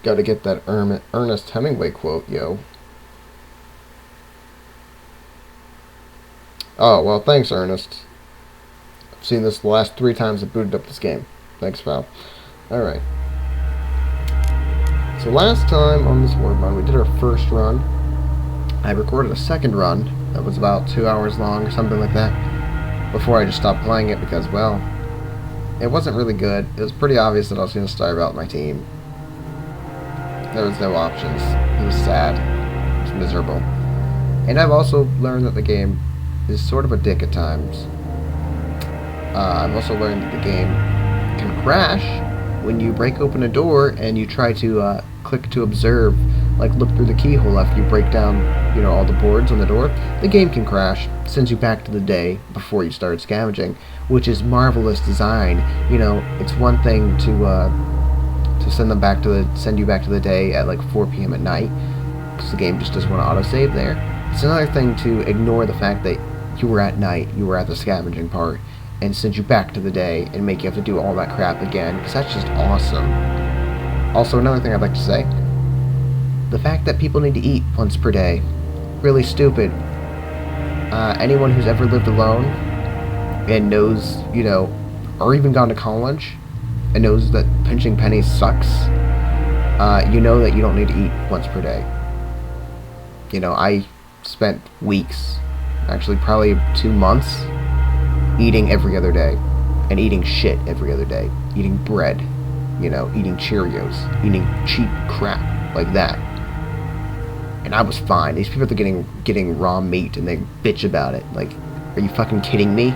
Gotta get that Ernest Hemingway quote, yo. Oh, well, thanks, Ernest. I've seen this the last 3 times I booted up this game. Thanks, pal. Alright. So last time on this word run, we did our first run. I recorded a second run that was about 2 hours long or something like that before I just stopped playing it because, well, it wasn't really good. It was pretty obvious that I was going to starve out my team. There was no options. It was sad. It was miserable. And I've also learned that the game is sort of a dick at times. I've also learned that the game can crash when you break open a door and you try to click to observe, like look through the keyhole after you break down, all the boards on the door. The game can crash, sends you back to the day before you started scavenging, which is marvelous design. It's one thing to send you back to the day at like 4 p.m. at night, because the game just doesn't want to autosave there. It's another thing to ignore the fact that you were at night, you were at the scavenging part, and send you back to the day and make you have to do all that crap again, because that's just awesome. Also, another thing I'd like to say, the fact that people need to eat once per day, really stupid. Anyone who's ever lived alone and knows, or even gone to college and knows that pinching pennies sucks, you know that you don't need to eat once per day. I spent weeks, actually probably 2 months, eating every other day, and eating shit every other day, eating bread, eating Cheerios, eating cheap crap like that, and I was fine. These people are getting raw meat and they bitch about it. Like, are you fucking kidding me?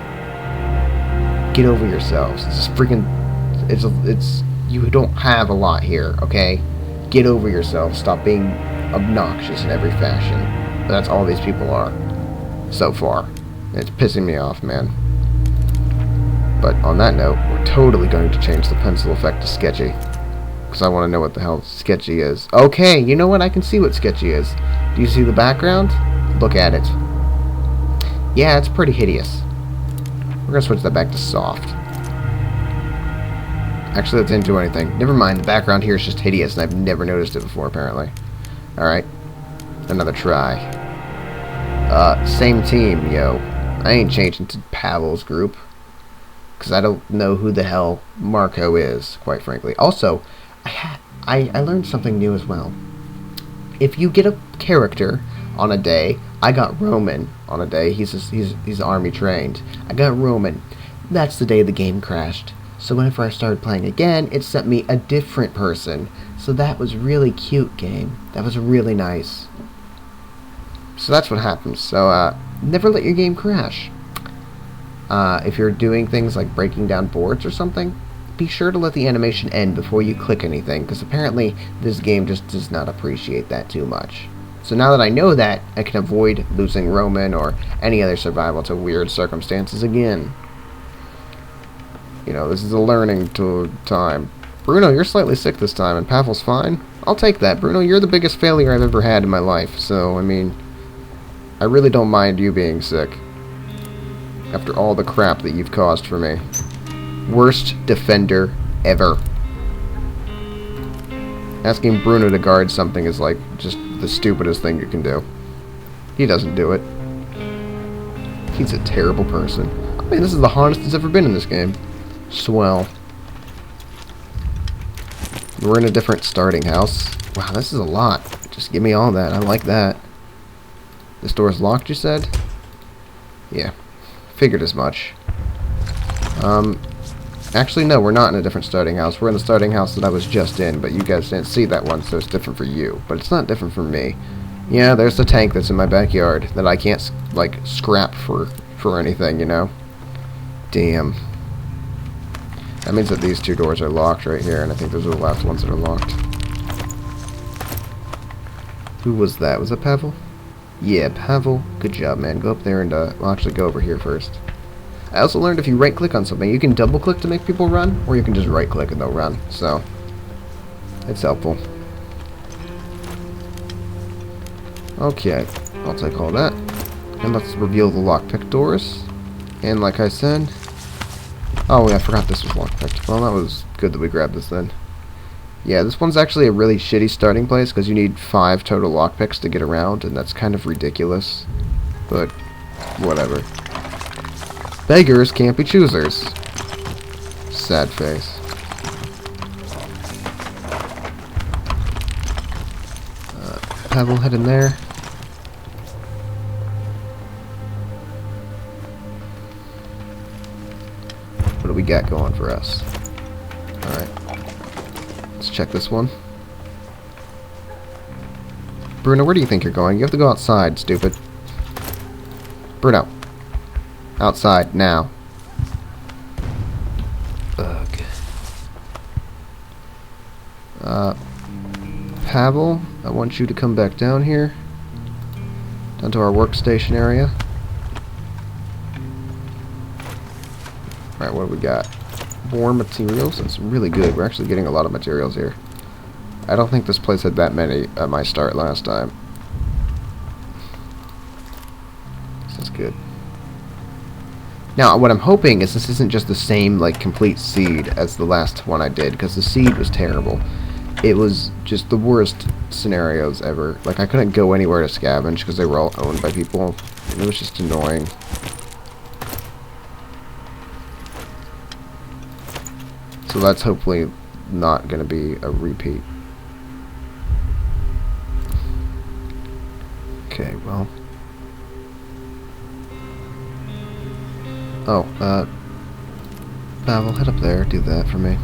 Get over yourselves. This is freaking, it's you don't have a lot here, okay? Get over yourselves. Stop being obnoxious in every fashion. But that's all these people are so far. It's pissing me off, man. But on that note, we're totally going to change the pencil effect to sketchy, because I want to know what the hell sketchy is. Okay, you know what? I can see what sketchy is. Do you see the background? Look at it. Yeah, it's pretty hideous. We're going to switch that back to soft. Actually, that didn't do anything. Never mind, the background here is just hideous, and I've never noticed it before, apparently. Alright. Another try. Same team, yo. I ain't changing to Pavel's group, because I don't know who the hell Marco is, quite frankly. Also, I learned something new as well. If you get a character on a day, I got Roman on a day. He's army trained. I got Roman. That's the day the game crashed. So whenever I started playing again, it sent me a different person. So that was really cute, game. That was really nice. So that's what happens. So never let your game crash. If you're doing things like breaking down boards or something, be sure to let the animation end before you click anything, because apparently this game just does not appreciate that too much. So now that I know that, I can avoid losing Roman or any other survival to weird circumstances again. This is a learning time. Bruno, you're slightly sick this time, and Pavel's fine. I'll take that. Bruno, you're the biggest failure I've ever had in my life, so, I really don't mind you being sick, after all the crap that you've caused for me. Worst defender ever. Asking Bruno to guard something is like just the stupidest thing you can do. He doesn't do it. He's a terrible person. This is the hardest it's ever been in this game. Swell. We're in a different starting house. Wow, this is a lot. Just give me all that. I like that. This door's locked, you said? Yeah. Figured as much. Actually, no, we're not in a different starting house. We're in the starting house that I was just in, but you guys didn't see that one, so it's different for you. But it's not different for me. Yeah, there's the tank that's in my backyard that I can't, scrap for anything, Damn. That means that these 2 doors are locked right here, and I think those are the last ones that are locked. Who was that? Was that Pavel? Yeah, Pavel. Good job, man. Go up there and, well, actually go over here first. I also learned if you right-click on something, you can double-click to make people run, or you can just right-click and they'll run. So, it's helpful. Okay, I'll take all that. And let's reveal the lockpick doors. And like I said... Oh, yeah, I forgot this was lockpicked. Well, that was good that we grabbed this then. Yeah, this one's actually a really shitty starting place because you need 5 total lockpicks to get around, and that's kind of ridiculous. But, whatever. Beggars can't be choosers. Sad face. Pebble, head in there. What do we got going for us? Alright. Let's check this one. Bruno, where do you think you're going? You have to go outside, stupid. Bruno. Outside, now. Ugh. Pavel, I want you to come back down here. Down to our workstation area. Alright, what do we got? More materials. That's really good. We're actually getting a lot of materials here. I don't think this place had that many at my start last time. This is good. Now, what I'm hoping is this isn't just the same, like, complete seed as the last one I did, because the seed was terrible. It was just the worst scenarios ever. Like, I couldn't go anywhere to scavenge because they were all owned by people. And it was just annoying. So that's hopefully not going to be a repeat. Okay, well. Oh, Pavel, head up there. Do that for me.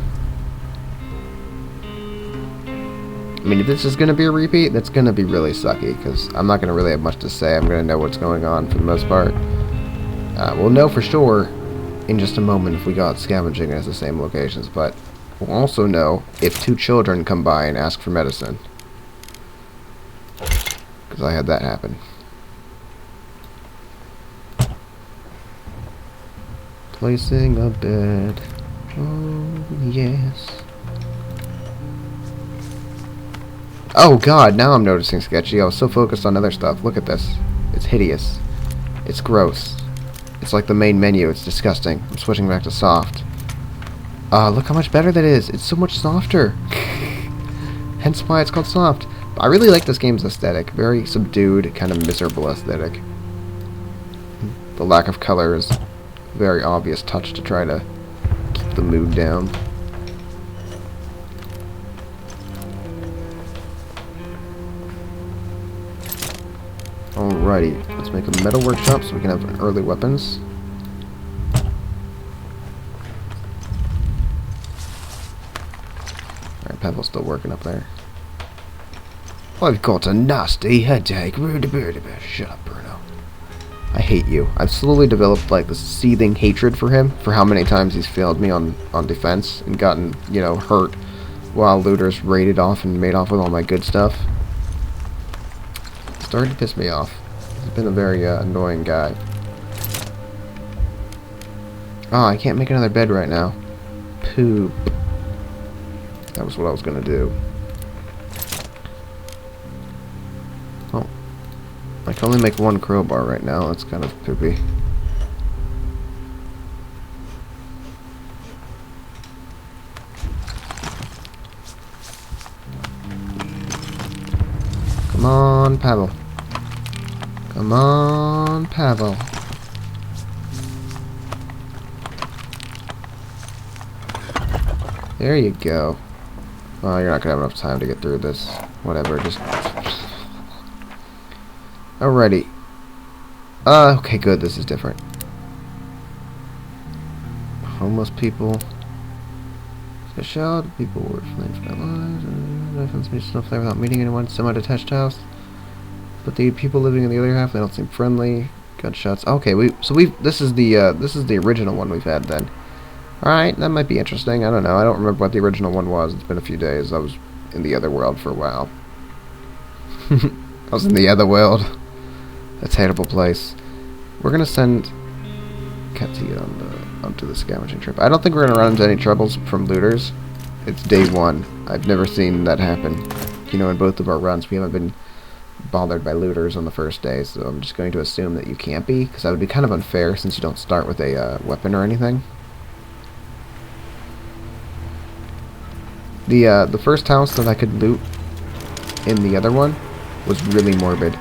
I mean, if this is going to be a repeat, that's going to be really sucky, because I'm not going to really have much to say. I'm going to know what's going on for the most part. We'll know for sure in just a moment if we go out scavenging at the same locations, but we'll also know if 2 children come by and ask for medicine. Because I had that happen. Placing a bed. Oh, yes. Oh god, now I'm noticing sketchy. I was so focused on other stuff. Look at this. It's hideous. It's gross. It's like the main menu. It's disgusting. I'm switching back to soft. Look how much better that is. It's so much softer. Hence why it's called soft. I really like this game's aesthetic. Very subdued, kind of miserable aesthetic. The lack of color is a very obvious touch to try to keep the mood down. Alrighty, let's make a metal workshop so we can have early weapons. Alright, Pavel's still working up there. I've got a nasty headache. Shut up, Bruno. I hate you. I've slowly developed like this seething hatred for him for how many times he's failed me on defense and gotten, you know, hurt while looters raided off and made off with all my good stuff. Starting to piss me off. He's been a very annoying guy. Oh, I can't make another bed right now. Poop. That was what I was gonna do. Oh. I can only make 1 crowbar right now. That's kind of poopy. Come on, Pavel. Come on, Pavel. There you go. Oh, you're not gonna have enough time to get through this. Whatever, just... Alrighty. Okay, good, this is different. Homeless people. Special people were flamed by lives. Stuff there without meeting anyone. Semi-detached house. But the people living in the other half, they don't seem friendly. Gunshots. Okay, this is the original one we've had then. Alright, that might be interesting. I don't know. I don't remember what the original one was. It's been a few days. I was in the other world for a while. I was in the other world. A terrible place. We're gonna send Katia onto the scavenging trip. I don't think we're gonna run into any troubles from looters. It's day 1. I've never seen that happen. You know, in both of our runs, we haven't been bothered by looters on the first day, so I'm just going to assume that you can't be, because that would be kind of unfair since you don't start with a weapon or anything. The first house that I could loot in the other one was really morbid.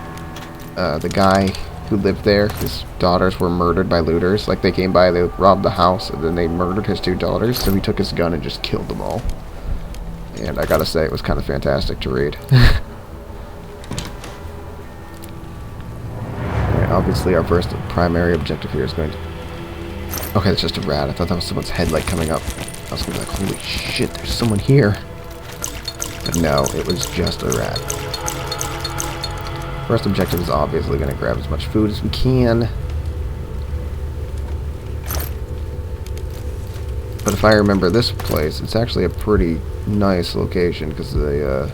The guy who lived there, his daughters were murdered by looters. Like, they came by, they robbed the house, and then they murdered his 2 daughters, so he took his gun and just killed them all. And I gotta say, it was kind of fantastic to read. Alright, obviously our first primary objective here is going to... Okay, it's just a rat. I thought that was someone's headlight coming up. I was gonna be like, holy shit, there's someone here. But no, it was just a rat. First objective is obviously going to grab as much food as we can. But if I remember this place, it's actually a pretty nice location because there's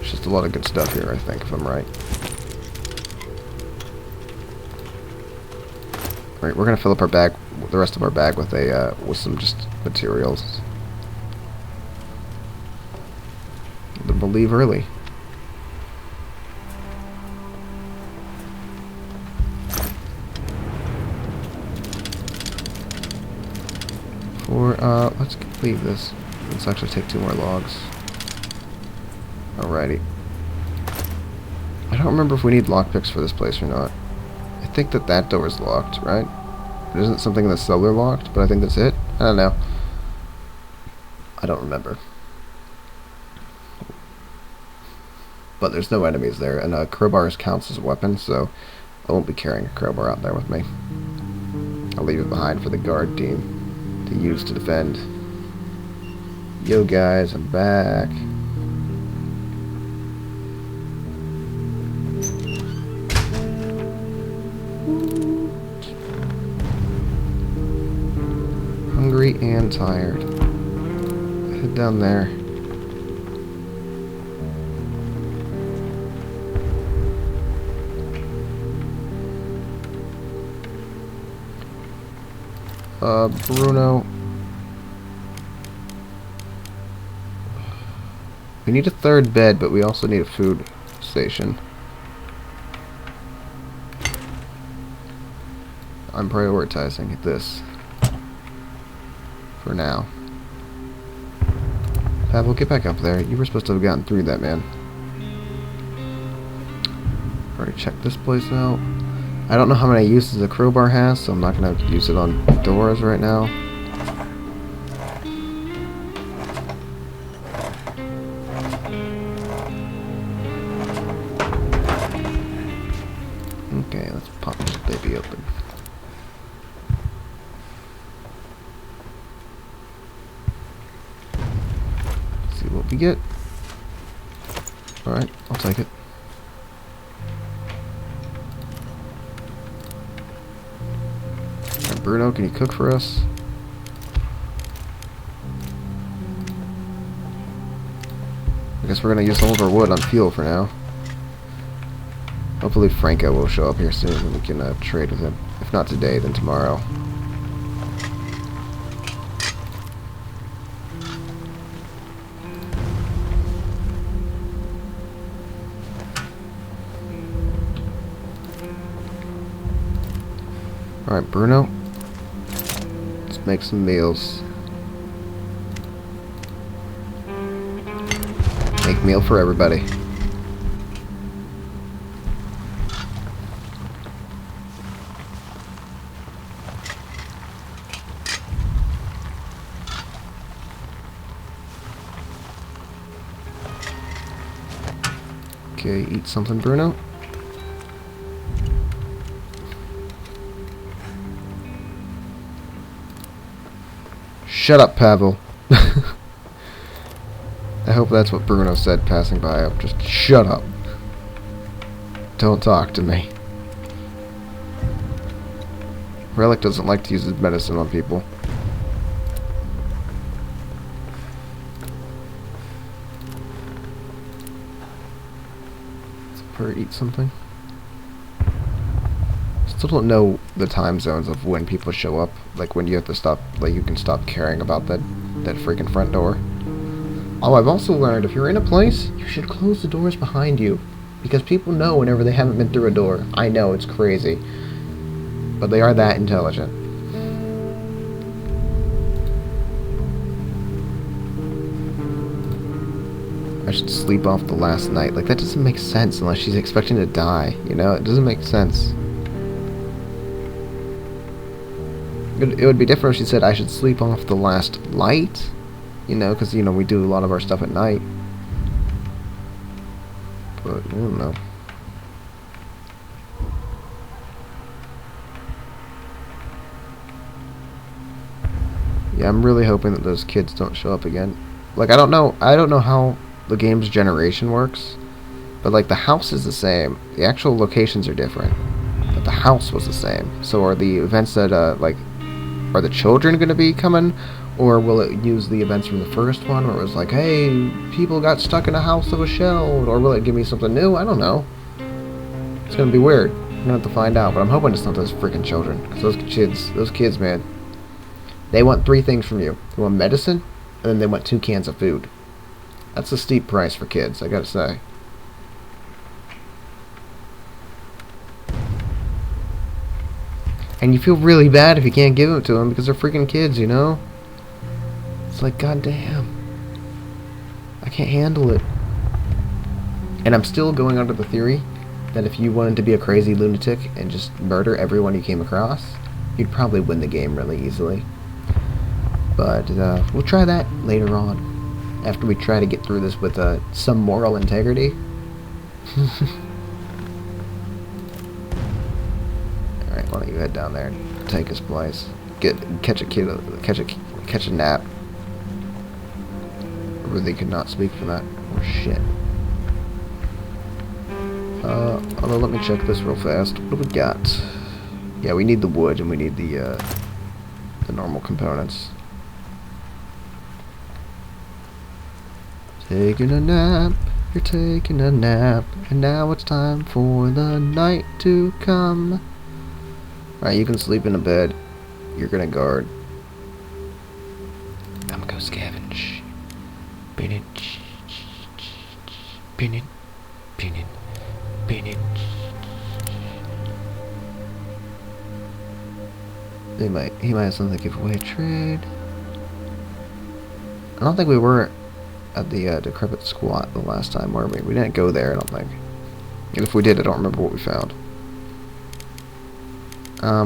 just a lot of good stuff here, I think, if I'm right. Alright, we're going to fill up our bag, the rest of our bag with some just materials. Then we'll leave early. Let's leave this. Let's actually take 2 more logs. Alrighty. I don't remember if we need lockpicks for this place or not. I think that door is locked, right? It isn't something in the cellar locked, but I think that's it. I don't know. I don't remember. But there's no enemies there, and crowbars counts as a weapon, so I won't be carrying a crowbar out there with me. I'll leave it behind for the guard team to use to defend. Yo guys, I'm back. Hungry and tired. Head down there. Bruno. We need a 3rd bed, but we also need a food station. I'm prioritizing this for now. Pavel, get back up there. You were supposed to have gotten through that, man. Already checked this place out. I don't know how many uses a crowbar has, so I'm not going to use it on doors right now. Okay, let's pop this baby open. See what we get. Alright, I'll take it. Bruno, can you cook for us? I guess we're gonna use all of our wood on fuel for now. Hopefully Franco will show up here soon and we can trade with him. If not today, then tomorrow. Alright, Bruno. Let's make some meals. Make meal for everybody. Okay, eat something, Bruno. Shut up, Pavel. I hope that's what Bruno said passing by. Just shut up. Don't talk to me. Relic doesn't like to use his medicine on people. Let's probably eat something. Still don't know the time zones of when people show up. Like when you have to stop, like you can stop caring about that freaking front door. Oh, I've also learned if you're in a place, you should close the doors behind you. Because people know whenever they haven't been through a door. I know, it's crazy. But they are that intelligent. I should sleep off the last night. Like, that doesn't make sense unless she's expecting to die, you know? It doesn't make sense. It would be different if she said I should sleep off the last light, you know, because, you know, we do a lot of our stuff at night. But, I don't know. Yeah, I'm really hoping that those kids don't show up again. Like, I don't know how the game's generation works, but, like, the house is the same. The actual locations are different, but the house was the same. So are the events that, like, are the children going to be coming, or will it use the events from the first one, where it was like, hey, people got stuck in a house that was shelled, or will it give me something new? I don't know. It's going to be weird. I'm going to have to find out, but I'm hoping it's not those freaking children, because those kids, man, they want 3 things from you. They want medicine, and then they want 2 cans of food. That's a steep price for kids, I gotta say. And you feel really bad if you can't give them to them because they're freaking kids, you know? It's like, goddamn. I can't handle it. And I'm still going under the theory that if you wanted to be a crazy lunatic and just murder everyone you came across, you'd probably win the game really easily. But we'll try that later on, after we try to get through this with some moral integrity. Alright, why don't you head down there and take his place? Catch a nap. I really could not speak for that. Oh shit. Although let me check this real fast. What do we got? Yeah, we need the wood and we need the normal components. Taking a nap, you're taking a nap, and now it's time for the night to come. Alright, you can sleep in a bed. You're gonna guard. I'm gonna go scavenge. Pin it. Pin it. Pin it. Pin it. He might have something to give away. Trade. I don't think we were at the decrepit squat the last time, were we? We didn't go there, I don't think. And if we did, I don't remember what we found.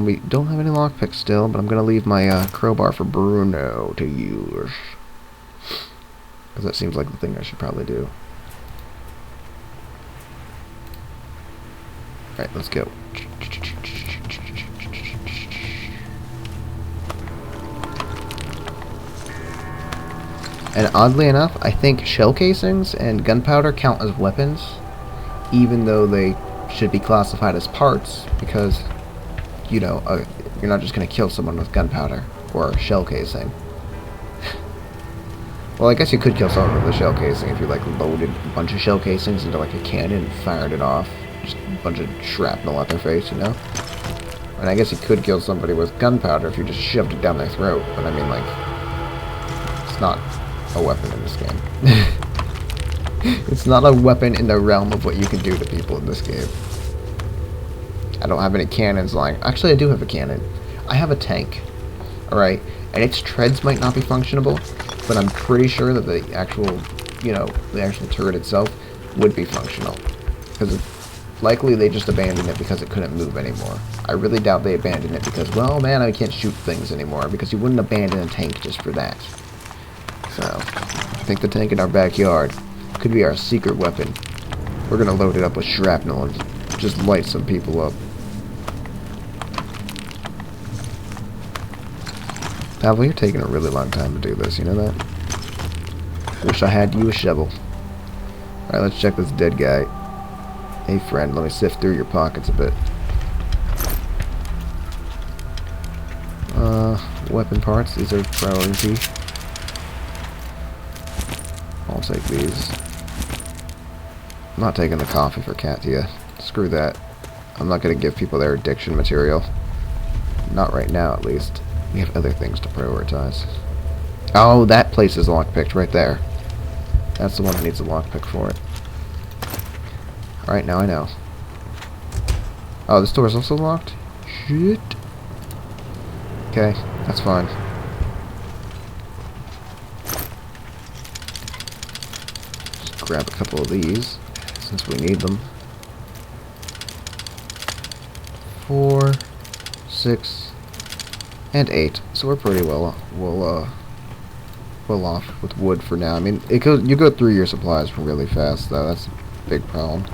We don't have any lockpicks still, but I'm gonna leave my crowbar for Bruno to use. Because that seems like the thing I should probably do. Alright, let's go. And oddly enough, I think shell casings and gunpowder count as weapons, even though they should be classified as parts, because, you know, you're not just going to kill someone with gunpowder or a shell casing. Well, I guess you could kill someone with a shell casing if you, like, loaded a bunch of shell casings into, like, a cannon and fired it off. Just a bunch of shrapnel at their face, you know? And I guess you could kill somebody with gunpowder if you just shoved it down their throat, but I mean, like, it's not a weapon in this game. It's not a weapon in the realm of what you can do to people in this game. I don't have any cannons lying. Actually, I do have a cannon. I have a tank. Alright? And its treads might not be functionable, but I'm pretty sure that the actual, you know, the actual turret itself would be functional. Because likely they just abandoned it because it couldn't move anymore. I really doubt they abandoned it because, well, man, I can't shoot things anymore, because you wouldn't abandon a tank just for that. So, I think the tank in our backyard could be our secret weapon. We're gonna load it up with shrapnel and just light some people up. Pavel, you're taking a really long time to do this, you know that? Wish I had you a shovel. Alright, let's check this dead guy. Hey friend, let me sift through your pockets a bit. Weapon parts, these are priority. I'll take these. I'm not taking the coffee for Katia. Screw that. I'm not going to give people their addiction material. Not right now, at least. We have other things to prioritize. Oh, that place is lockpicked right there. That's the one that needs a lockpick for it. Alright, now I know. Oh, this door is also locked? Shit. Okay, that's fine. grab a couple of these, since we need them. 4, 6, and 8. So we're pretty well off with wood for now. I mean, you go through your supplies really fast, though. That's a big problem.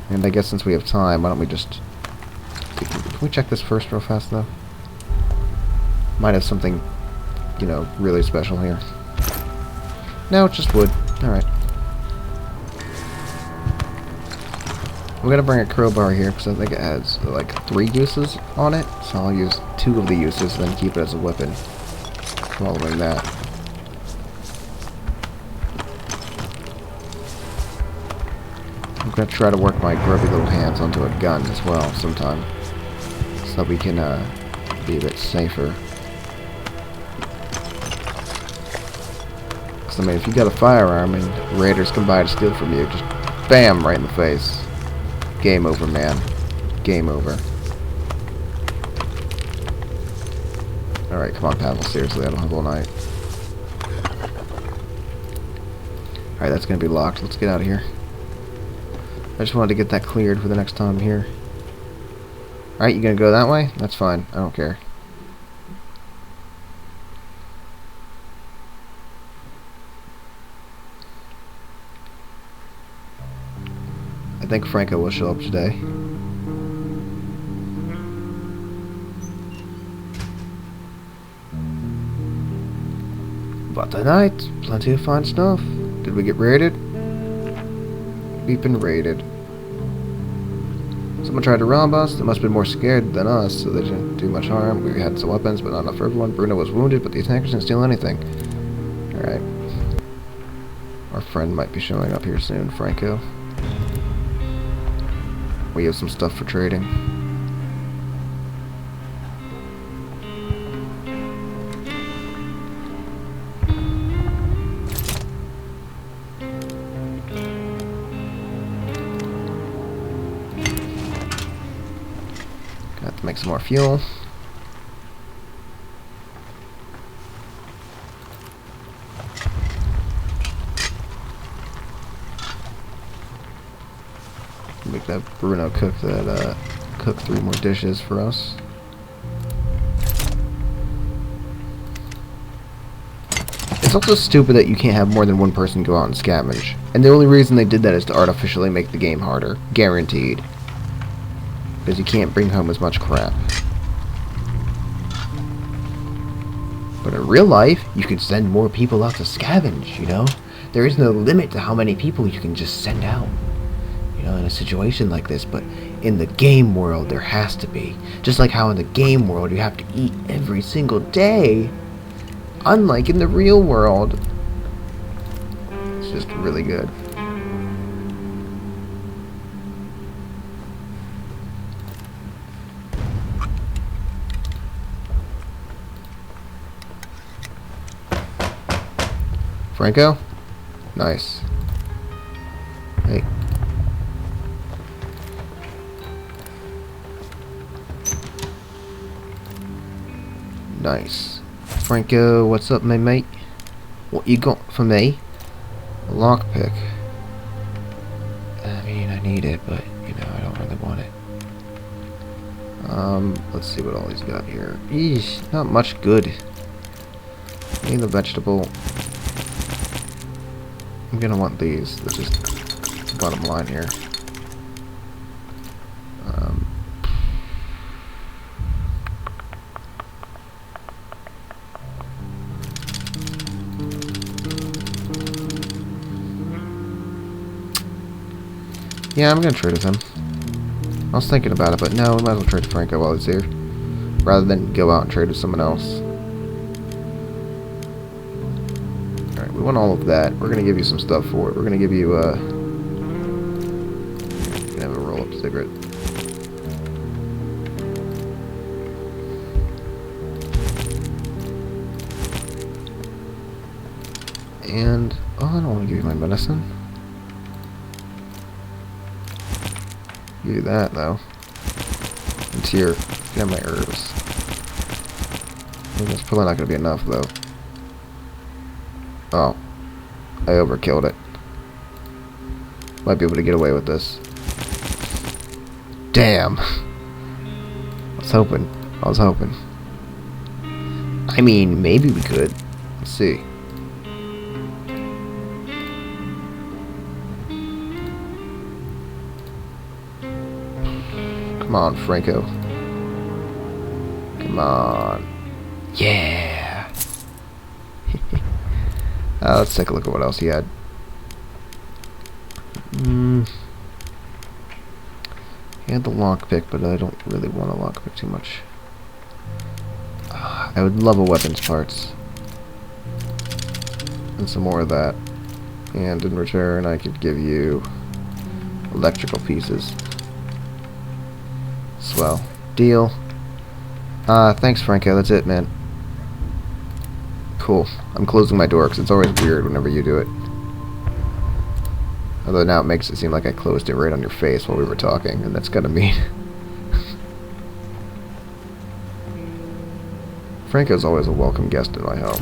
And I guess since we have time, why don't we just... Can we check this first real fast, though? Might have something, you know, really special here. No, it's just wood. Alright. We're gonna bring a crowbar here, because I think it has, like, 3 uses on it. So I'll use 2 of the uses, and then keep it as a weapon. Following that. I'm gonna try to work my grubby little hands onto a gun as well sometime, so that we can be a bit safer. Because I mean, if you got a firearm and raiders come by to steal from you, just bam, right in the face. Game over, man. Game over. Alright, come on, Pavel. Seriously, I don't have all night. Alright, that's gonna be locked. Let's get out of here. I just wanted to get that cleared for the next time I'm here. Alright, you gonna go that way? That's fine. I don't care. I think Franco will show up today. But tonight, plenty of fine stuff. Did we get raided? We've been raided. Someone tried to rob us. They must have been more scared than us, so they didn't do much harm. We had some weapons, but not enough for everyone. Bruno was wounded, but the attackers didn't steal anything. Alright. Our friend might be showing up here soon, Franco. We have some stuff for trading. Got to make some more fuel. Make that Bruno cook 3 more dishes for us. It's also stupid that you can't have more than one person go out and scavenge. And the only reason they did that is to artificially make the game harder. Guaranteed. Because you can't bring home as much crap. But in real life, you could send more people out to scavenge, you know? There is no limit to how many people you can just send out. You know, in a situation like this, but in the game world, there has to be. Just like how in the game world, you have to eat every single day. Unlike in the real world. It's just really good. Franco? Nice. Hey. Nice. Franco, what's up, my mate? What you got for me? A lockpick. I mean, I need it, but, you know, I don't really want it. Let's see what all he's got here. Eesh, not much good. I need the vegetable. I'm gonna want these. That's just the bottom line here. Yeah, I'm gonna trade with him. I was thinking about it, but no, we might as well trade with Franco while he's here. Rather than go out and trade with someone else. Alright, we want all of that. We're gonna give you some stuff for it. We're gonna give you, you can have a roll-up cigarette. And, oh, I don't want to give you my medicine. Give you that, though. And here, you can have my herbs. I think that's probably not going to be enough, though. Oh. I overkilled it. Might be able to get away with this. Damn. I was hoping. I mean, maybe we could. Let's see. Come on, Franco. Come on. Yeah. Let's take a look at what else he had. He had the lockpick, but I don't really want a lockpick too much. I would love a weapons parts. And some more of that. And in return, I could give you electrical pieces. Swell. Deal. Thanks, Franco. That's it, man. Cool. I'm closing my door because it's always weird whenever you do it. Although now it makes it seem like I closed it right on your face while we were talking, and that's kind of mean. Franco's always a welcome guest in my home.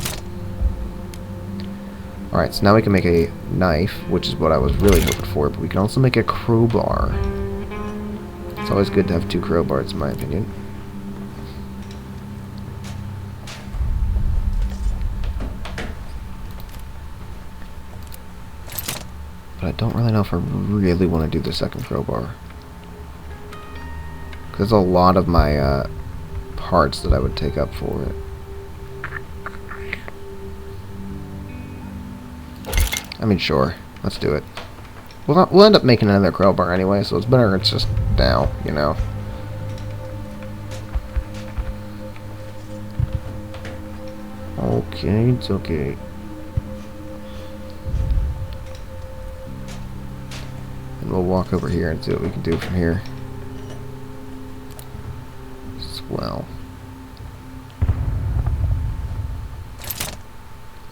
Alright, so now we can make a knife, which is what I was really hoping for, but we can also make a crowbar. It's always good to have 2 crowbars, in my opinion. But I don't really know if I really want to do the second crowbar. There's a lot of my parts that I would take up for it. I mean, sure. Let's do it. We'll end up making another crowbar anyway, so it's better it's just now, you know. Okay, it's okay. And we'll walk over here and see what we can do from here. Swell.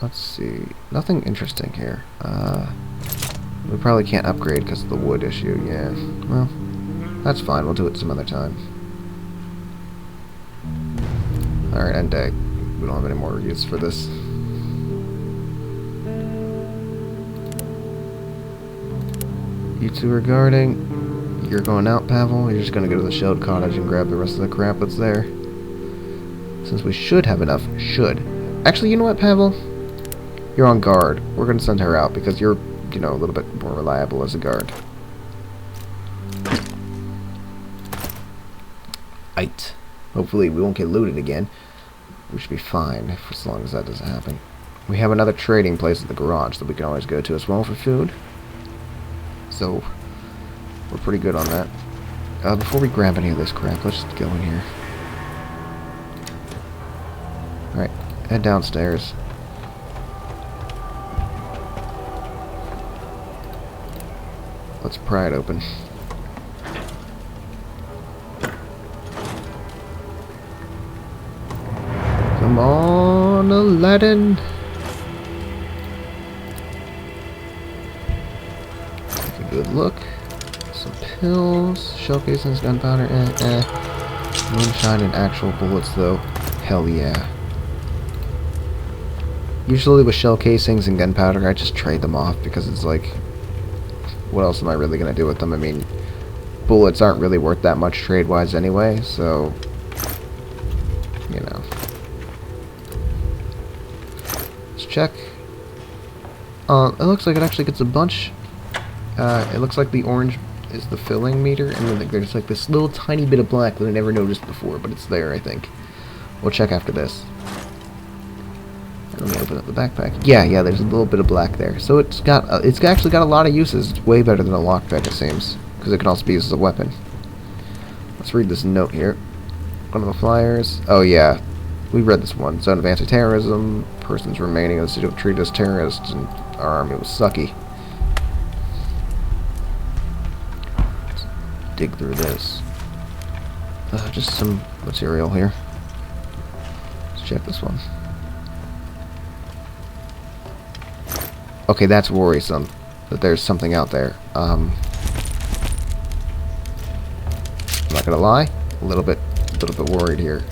Let's see. Nothing interesting here. We probably can't upgrade because of the wood issue. Yeah. Well, that's fine. We'll do it some other time. Alright, end day. We don't have any more use for this. You two are guarding. You're going out, Pavel. You're just going to go to the shelled cottage and grab the rest of the crap that's there. Since we should have enough. Should. Actually, you know what, Pavel? You're on guard. We're going to send her out because you're, you know, a little bit more reliable as a guard. Aight. Hopefully we won't get looted again. We should be fine as long as that doesn't happen. We have another trading place at the garage that we can always go to as well for food. So, we're pretty good on that. Before we grab any of this crap, let's just go in here. Alright, head downstairs. Let's pry it open. Come on, Aladdin! Take a good look. Some pills, shell casings, gunpowder, Moonshine and actual bullets, though. Hell yeah. Usually with shell casings and gunpowder, I just trade them off because it's like, what else am I really going to do with them? I mean, bullets aren't really worth that much trade-wise anyway, so, you know. Let's check. It looks like it actually gets a bunch. It looks like the orange is the filling meter, and then there's like this little tiny bit of black that I never noticed before, but it's there, I think. We'll check after this. Let me open up the backpack. Yeah, there's a little bit of black there. So it's actually got a lot of uses. It's way better than a lockpick, it seems, because it can also be used as a weapon. Let's read this note here. One of the flyers. Oh yeah, we read this one. Zone of anti-terrorism. Persons remaining in the city were treated as terrorists, and our army was sucky. Let's dig through this. Just some material here. Let's check this one. Okay, that's worrisome, that there's something out there. I'm not gonna lie, a little bit worried here.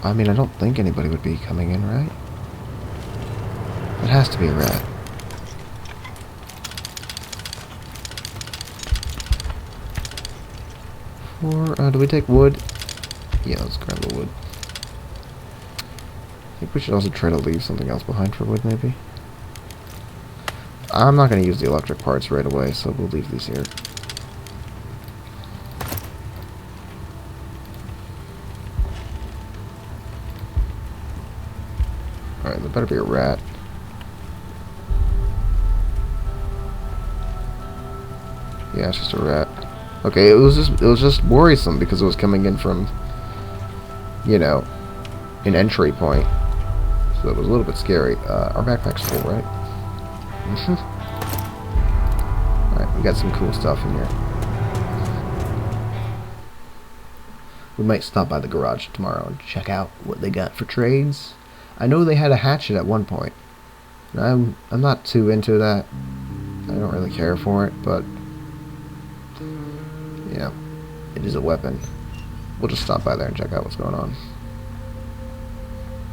I mean, I don't think anybody would be coming in, right? It has to be a rat. Do we take wood? Yeah, let's grab the wood. I think we should also try to leave something else behind for wood, maybe. I'm not going to use the electric parts right away, so we'll leave these here. Alright, there better be a rat. Yeah, it's just a rat. Okay, it was just worrisome because it was coming in from, you know, an entry point. So it was a little bit scary. Our backpack's full, right? Alright, we got some cool stuff in here. We might stop by the garage tomorrow and check out what they got for trades. I know they had a hatchet at one point. I'm not too into that. I don't really care for it, but you know, it is a weapon. We'll just stop by there and check out what's going on.